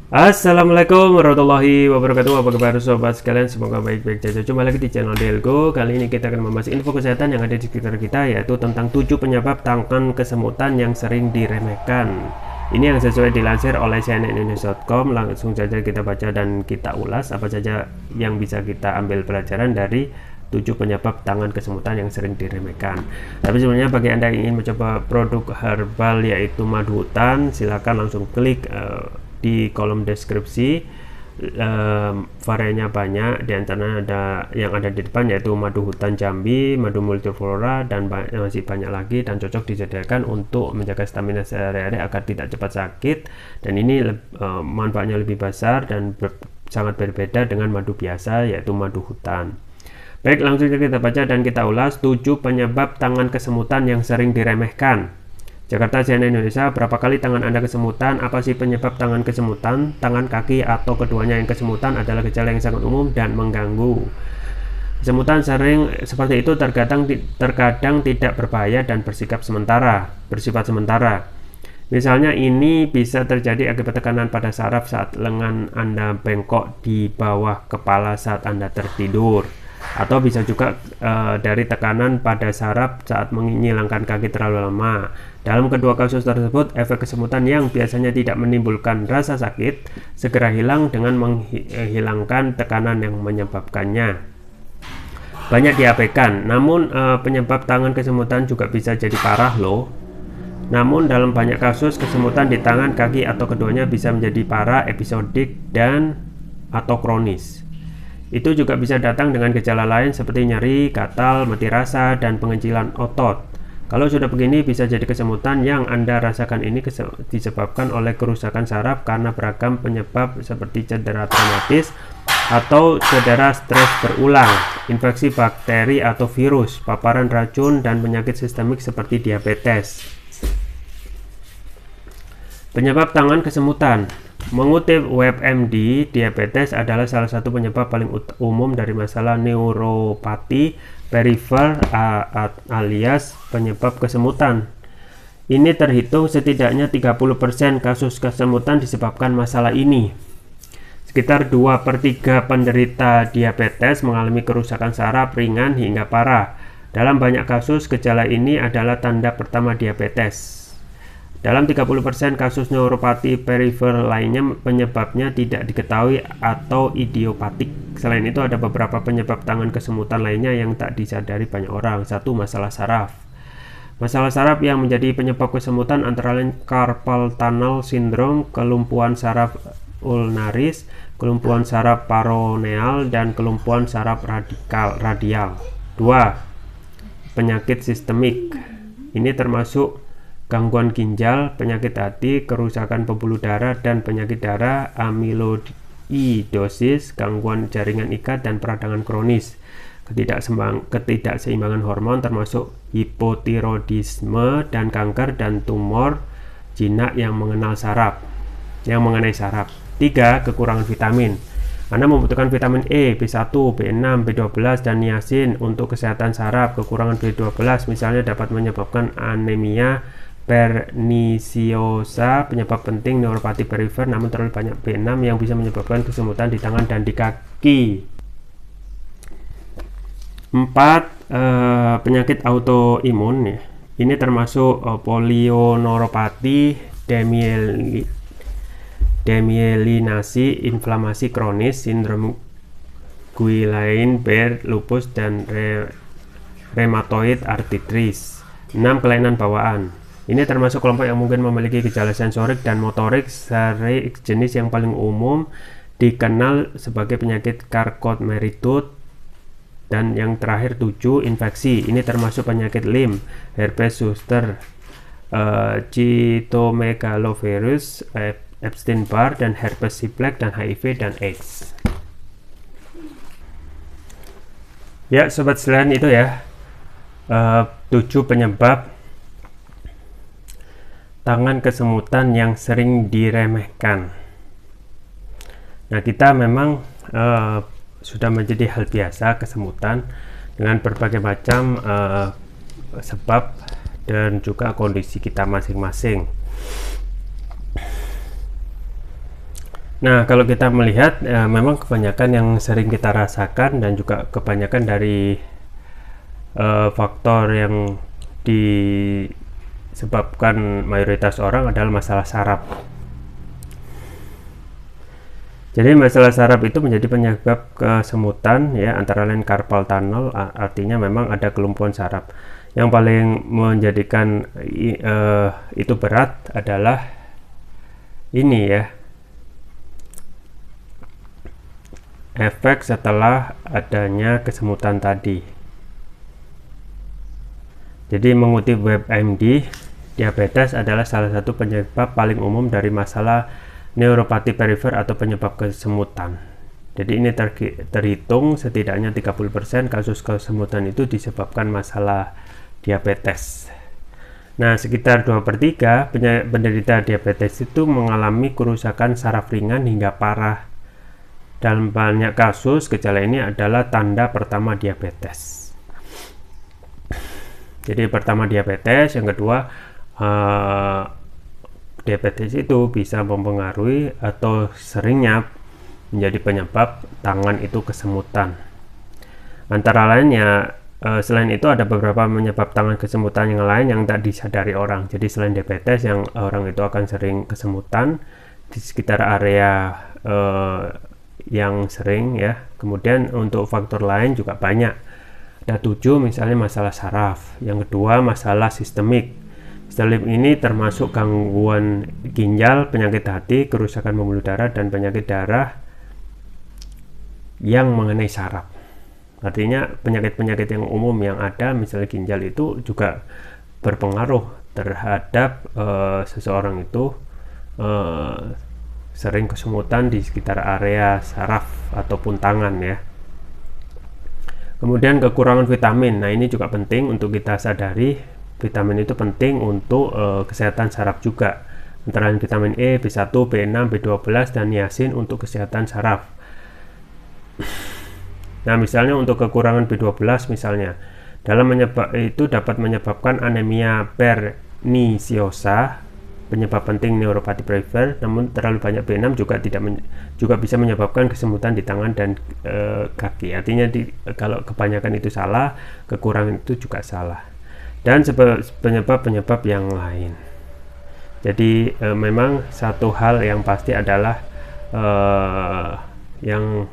Assalamualaikum warahmatullahi wabarakatuh. Apa kabar sobat sekalian? Semoga baik-baik saja. Jumpa lagi di channel Delgo. Kali ini kita akan membahas info kesehatan yang ada di sekitar kita, yaitu tentang 7 penyebab tangan kesemutan yang sering diremehkan. Ini yang sesuai dilansir oleh cnnindonesia.com. Langsung saja kita baca dan kita ulas apa saja yang bisa kita ambil pelajaran dari 7 penyebab tangan kesemutan yang sering diremehkan. Tapi sebenarnya bagi Anda yang ingin mencoba produk herbal yaitu madu hutan, silakan langsung klik di kolom deskripsi. Variannya banyak, diantaranya ada yang ada di depan yaitu madu hutan Jambi, madu multiflora, dan masih banyak lagi, dan cocok disediakan untuk menjaga stamina sehari-hari agar tidak cepat sakit. Dan ini manfaatnya lebih besar dan sangat berbeda dengan madu biasa yaitu madu hutan. Baik, langsung saja kita baca dan kita ulas 7 penyebab tangan kesemutan yang sering diremehkan. Jakarta, CNN Indonesia. Berapa kali tangan Anda kesemutan? Apa sih penyebab tangan kesemutan? Tangan, kaki, atau keduanya yang kesemutan adalah gejala yang sangat umum dan mengganggu. Kesemutan sering seperti itu terkadang tidak berbahaya dan bersifat sementara. Misalnya ini bisa terjadi akibat tekanan pada saraf saat lengan Anda bengkok di bawah kepala saat Anda tertidur. Atau bisa juga dari tekanan pada saraf saat menghilangkan kaki terlalu lama. Dalam kedua kasus tersebut, efek kesemutan yang biasanya tidak menimbulkan rasa sakit segera hilang dengan menghilangkan tekanan yang menyebabkannya. Banyak diabaikan, namun penyebab tangan kesemutan juga bisa jadi parah loh. Namun dalam banyak kasus, kesemutan di tangan, kaki, atau keduanya bisa menjadi parah, episodik, dan atau kronis. Itu juga bisa datang dengan gejala lain seperti nyeri, gatal, mati rasa, dan pengecilan otot. Kalau sudah begini, bisa jadi kesemutan yang Anda rasakan ini disebabkan oleh kerusakan saraf karena beragam penyebab seperti cedera traumatis atau cedera stres berulang, infeksi bakteri atau virus, paparan racun, dan penyakit sistemik seperti diabetes. Penyebab tangan kesemutan. Mengutip WebMD, diabetes adalah salah satu penyebab paling umum dari masalah neuropati perifer alias penyebab kesemutan. Ini terhitung setidaknya 30% kasus kesemutan disebabkan masalah ini. Sekitar 2/3 penderita diabetes mengalami kerusakan saraf ringan hingga parah. Dalam banyak kasus, gejala ini adalah tanda pertama diabetes. Dalam 30% kasus neuropati perifer lainnya, penyebabnya tidak diketahui atau idiopatik. Selain itu, ada beberapa penyebab tangan kesemutan lainnya yang tak disadari banyak orang. 1. Masalah saraf. Masalah saraf yang menjadi penyebab kesemutan antara lain carpal tunnel syndrome, kelumpuhan saraf ulnaris, kelumpuhan saraf paroneal, dan kelumpuhan saraf radial. 2. Penyakit sistemik. Ini termasuk gangguan ginjal, penyakit hati, kerusakan pembuluh darah dan penyakit darah, amiloidosis, gangguan jaringan ikat, dan peradangan kronis. Ketidakseimbangan hormon termasuk hipotiroidisme dan kanker dan tumor jinak yang mengenai saraf. 3. Kekurangan vitamin. Anda membutuhkan vitamin E, B1, B6, B12, dan niacin untuk kesehatan saraf. Kekurangan B12 misalnya dapat menyebabkan anemia perniciosa, penyebab penting neuropati perifer, namun terlalu banyak B6 yang bisa menyebabkan kesemutan di tangan dan di kaki. 4. Penyakit autoimun. Ini termasuk polioneuropati, demyelinasi, inflamasi kronis, sindrom Guillain-Barré, lupus, dan rheumatoid arthritis. 6. Kelainan bawaan. Ini termasuk kelompok yang mungkin memiliki gejala sensorik dan motorik seri jenis yang paling umum dikenal sebagai penyakit Charcot-Marie-Tooth. Dan yang terakhir 7. Infeksi. Ini termasuk penyakit Lyme, herpes zoster, cytomegalovirus, Epstein-Barr, dan herpes simplex, dan HIV dan AIDS. Ya, sobat sekalian, itu ya 7 penyebab tangan kesemutan yang sering diremehkan. Nah, kita memang sudah menjadi hal biasa kesemutan dengan berbagai macam sebab dan juga kondisi kita masing-masing. Nah, kalau kita melihat memang kebanyakan yang sering kita rasakan dan juga kebanyakan dari faktor yang disebabkan mayoritas orang adalah masalah saraf. Jadi masalah saraf itu menjadi penyebab kesemutan ya, antara lain carpal tunnel, artinya memang ada kelumpuhan saraf. Yang paling menjadikan itu berat adalah ini ya, efek setelah adanya kesemutan tadi. Jadi mengutip WebMD, diabetes adalah salah satu penyebab paling umum dari masalah neuropati perifer atau penyebab kesemutan. Jadi ini terhitung setidaknya 30% kasus kesemutan itu disebabkan masalah diabetes. Nah, sekitar 2/3 penderita diabetes itu mengalami kerusakan saraf ringan hingga parah. Dalam banyak kasus, gejala ini adalah tanda pertama diabetes. Jadi pertama diabetes, yang kedua diabetes itu bisa mempengaruhi atau seringnya menjadi penyebab tangan itu kesemutan. Antara lainnya, selain itu ada beberapa penyebab tangan kesemutan yang lain yang tak disadari orang. Jadi selain diabetes, yang orang itu akan sering kesemutan di sekitar area yang sering ya. Kemudian untuk faktor lain juga banyak. Ada 7, misalnya masalah saraf. Yang kedua masalah sistemik. Sistemik ini termasuk gangguan ginjal, penyakit hati, kerusakan pembuluh darah, dan penyakit darah yang mengenai saraf. Artinya penyakit-penyakit yang umum yang ada, misalnya ginjal, itu juga berpengaruh terhadap seseorang itu sering kesemutan di sekitar area saraf ataupun tangan ya. Kemudian kekurangan vitamin. Nah, ini juga penting untuk kita sadari. Vitamin itu penting untuk kesehatan saraf juga. Antara lain vitamin E, B1, B6, B12, dan niacin untuk kesehatan saraf. Nah, misalnya untuk kekurangan B12 misalnya, itu dapat menyebabkan anemia perniciosa, penyebab penting neuropati perifer. Namun terlalu banyak B6 juga bisa menyebabkan kesemutan di tangan dan kaki. Artinya kalau kebanyakan itu salah, kekurangan itu juga salah. Dan penyebab-penyebab yang lain. Jadi memang satu hal yang pasti adalah yang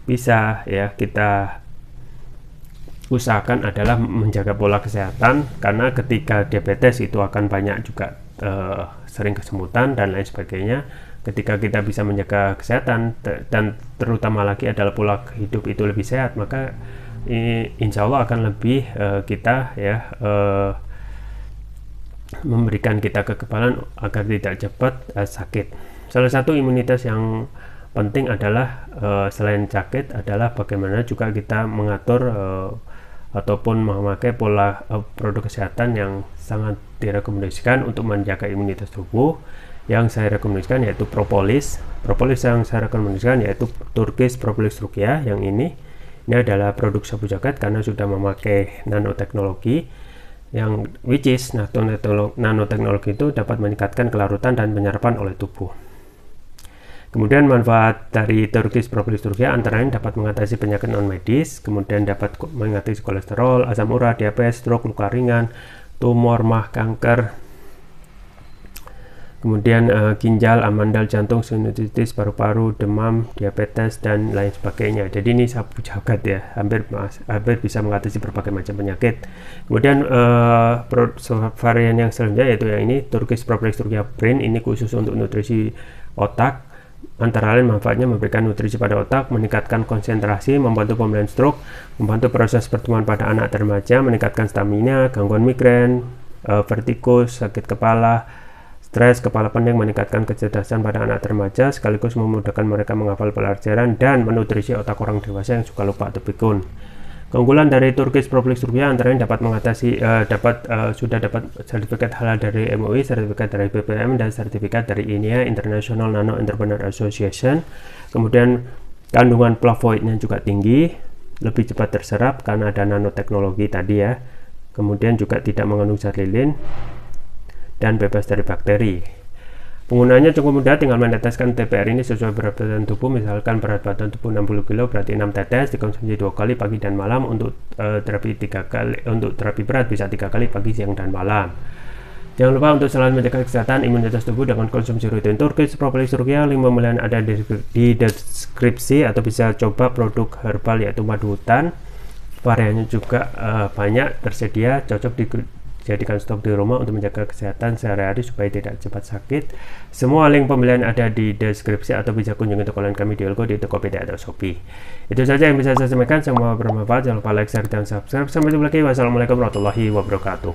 bisa ya kita usahakan adalah menjaga pola kesehatan, karena ketika diabetes itu akan banyak juga sering kesemutan dan lain sebagainya. Ketika kita bisa menjaga kesehatan dan terutama lagi adalah pola hidup itu lebih sehat, maka insya Allah akan lebih kita ya memberikan kita kekebalan agar tidak cepat sakit. Salah satu imunitas yang penting adalah selain sakit adalah bagaimana juga kita mengatur ataupun memakai pola produk kesehatan yang sangat direkomendasikan untuk menjaga imunitas tubuh. Yang saya rekomendasikan yaitu propolis. Propolis yang saya rekomendasikan yaitu Turkish Propolis Ruqyah. Yang ini adalah produk sapu jagat karena sudah memakai nanoteknologi, yang which is nanoteknologi itu dapat meningkatkan kelarutan dan penyerapan oleh tubuh. Kemudian manfaat dari Turkish Propolis Ruqyah antara lain dapat mengatasi penyakit non medis, kemudian dapat mengatasi kolesterol, asam urat, diabetes, stroke, luka ringan, tumor, mah, kanker, kemudian ginjal, amandal, jantung, sinusitis, paru-paru, demam, diabetes, dan lain sebagainya. Jadi ini sapu jagat ya, hampir bisa mengatasi berbagai macam penyakit. Kemudian varian yang selanjutnya yaitu yang ini, Turkish Propolis Ruqyah Brain. Ini khusus untuk nutrisi otak. Antara lain manfaatnya memberikan nutrisi pada otak, meningkatkan konsentrasi, membantu pemulihan stroke, membantu proses pertumbuhan pada anak dan remaja, meningkatkan stamina, gangguan migrain, vertigo, sakit kepala, stres, kepala pening, meningkatkan kecerdasan pada anak dan remaja, sekaligus memudahkan mereka menghafal pelajaran dan menutrisi otak orang dewasa yang suka lupa atau pikun. Keunggulan dari Turkish Propolis Ruqyah antara lain dapat mengatasi sudah dapat sertifikat halal dari MUI, sertifikat dari BPOM, dan sertifikat dari INIA, International Nano Entrepreneur Association. Kemudian kandungan flavonoidnya juga tinggi, lebih cepat terserap karena ada nanoteknologi tadi ya. Kemudian juga tidak mengandung zat lilin dan bebas dari bakteri. Penggunanya cukup mudah, tinggal meneteskan TPR ini sesuai berat badan tubuh. Misalkan berat badan tubuh 60 kg, berarti 6 tetes, dikonsumsi 2 kali pagi dan malam. Untuk terapi 3 kali, untuk terapi berat bisa 3 kali pagi, siang, dan malam. Jangan lupa untuk selalu menjaga kesehatan imunitas tubuh dengan konsumsi rutin Turkish Propolis Rukia. Link pembelian ada di deskripsi, atau bisa coba produk herbal yaitu madu hutan. Variannya juga banyak tersedia, cocok dijadikan stok di rumah untuk menjaga kesehatan sehari-hari supaya tidak cepat sakit. Semua link pembelian ada di deskripsi, atau bisa kunjungi toko lain kami di Elko, di Tokopedia atau Shopee. Itu saja yang bisa saya sampaikan, semoga bermanfaat. Jangan lupa like, share, dan subscribe. Sampai jumpa lagi. Wassalamualaikum warahmatullahi wabarakatuh.